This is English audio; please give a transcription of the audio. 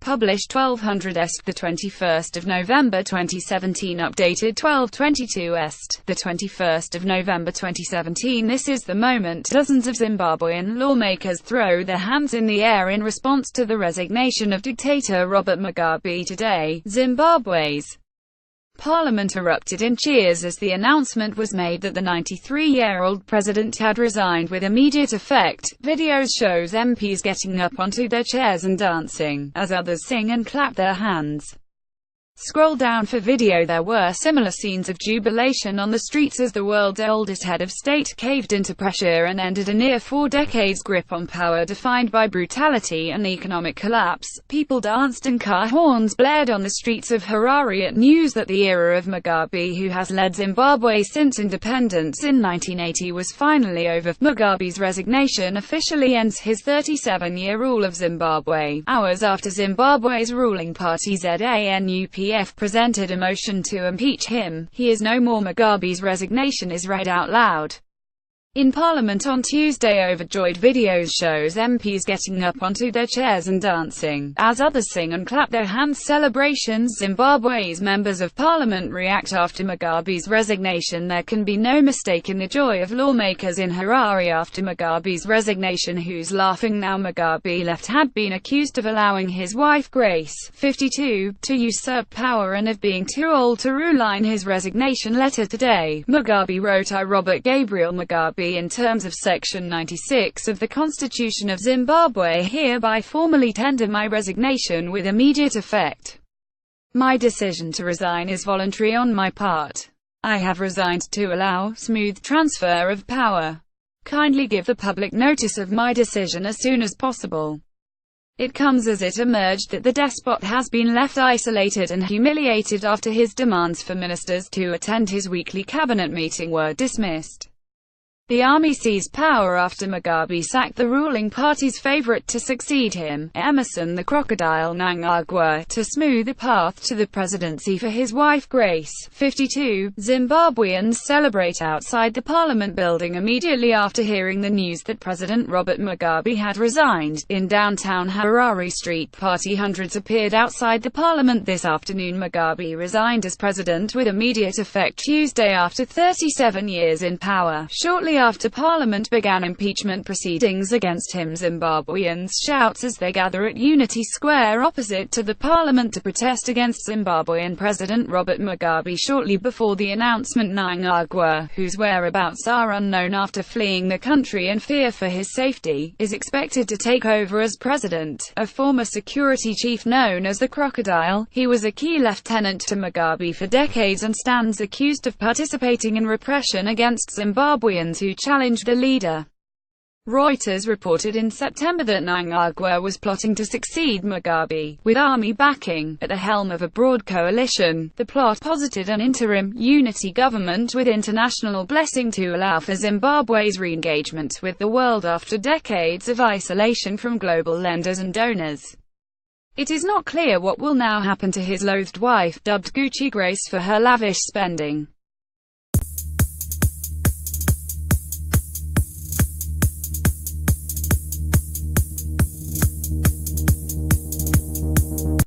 published 1200 est, the 21st of November 2017, updated 1222 est, the 21st of November 2017. This is the moment dozens of Zimbabwean lawmakers throw their hands in the air in response to the resignation of dictator Robert Mugabe today. Zimbabwe's Parliament erupted in cheers as the announcement was made that the 93-year-old president had resigned with immediate effect. Videos shows MPs getting up onto their chairs and dancing, as others sing and clap their hands. Scroll down for video. There were similar scenes of jubilation on the streets as the world's oldest head of state caved into pressure and ended a near 4 decades grip on power defined by brutality and economic collapse. People danced and car horns blared on the streets of Harare at news that the era of Mugabe, who has led Zimbabwe since independence in 1980, was finally over. Mugabe's resignation officially ends his 37-year rule of Zimbabwe, hours after Zimbabwe's ruling party ZANU-PF presented a motion to impeach him. He is no more. Mugabe's resignation is read out loud in Parliament on Tuesday. Overjoyed videos shows MPs getting up onto their chairs and dancing, as others sing and clap their hands. Celebrations. Zimbabwe's members of Parliament react after Mugabe's resignation. There can be no mistaking the joy of lawmakers in Harare after Mugabe's resignation. Who's laughing now? Mugabe left had been accused of allowing his wife Grace, 52, to usurp power and of being too old to rule. In his resignation letter today, Mugabe wrote, "I, Robert Gabriel Mugabe, in terms of Section 96 of the Constitution of Zimbabwe, hereby formally tender my resignation with immediate effect. My decision to resign is voluntary on my part. I have resigned to allow smooth transfer of power. Kindly give the public notice of my decision as soon as possible." It comes as it emerged that the despot has been left isolated and humiliated after his demands for ministers to attend his weekly cabinet meeting were dismissed. The army seized power after Mugabe sacked the ruling party's favorite to succeed him, Emerson the Crocodile Mnangagwa, to smooth the path to the presidency for his wife Grace, 52. Zimbabweans celebrate outside the Parliament building immediately after hearing the news that President Robert Mugabe had resigned. In downtown Harare, street party hundreds appeared outside the Parliament this afternoon. Mugabe resigned as president with immediate effect Tuesday after 37 years in power. Shortly after Parliament began impeachment proceedings against him, Zimbabweans shouts as they gather at Unity Square opposite to the Parliament to protest against Zimbabwean President Robert Mugabe. Shortly before the announcement, Mnangagwa, whose whereabouts are unknown after fleeing the country in fear for his safety, is expected to take over as president. A former security chief known as the Crocodile, he was a key lieutenant to Mugabe for decades and stands accused of participating in repression against Zimbabweans who challenged the leader. Reuters reported in September that Mnangagwa was plotting to succeed Mugabe, with army backing, at the helm of a broad coalition. The plot posited an interim, unity government with international blessing to allow for Zimbabwe's re-engagement with the world after decades of isolation from global lenders and donors. It is not clear what will now happen to his loathed wife, dubbed Gucci Grace for her lavish spending.